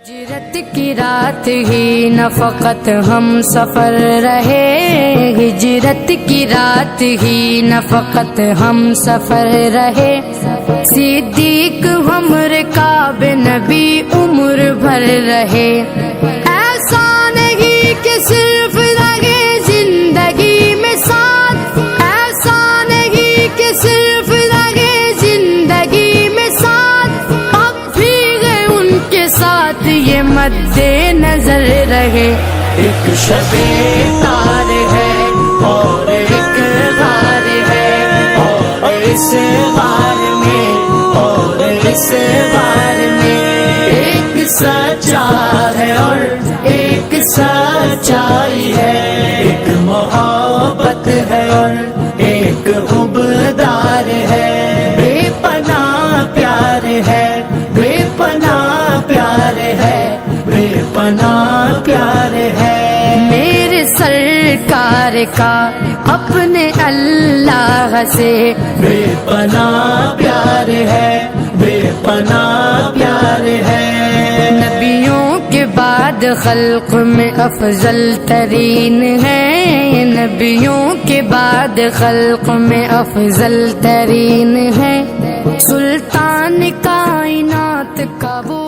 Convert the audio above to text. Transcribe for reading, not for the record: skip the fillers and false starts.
ہجرت کی رات ہی نہ فقط ہم سفر رہے، ہجرت کی رات ہی نہ فقط ہم سفر رہے، صدیق ہم رکاب نبی عمر بھر رہے، ایسا نہیں کہ صرف لگے زندگی میں ساتھ، ایسا نہیں کہ صرف لگے زندگی میں ساتھ، اب بھی گئے ان کے ساتھ یہ مد نظر رہے، ایک شب تار ہے اور ایک غار ہے، اور اس غار میں اور اس غار میں ایک سچا ہے اور ایک سچائی ہے، ایک محبت ہے اور ایک حبدار ہے، بے پناہ پیار ہے، بے پناہ پیار ہے، بے پناہ پیار ہے۔ میرے سرکار کا اپنے اللہ سے بے پناہ پیار ہے، بے پناہ پیار ہے۔ نبیوں کے بعد خلق میں افضل ترین ہے، نبیوں کے بعد خلق میں افضل ترین ہے، سلطان کائنات کا وہ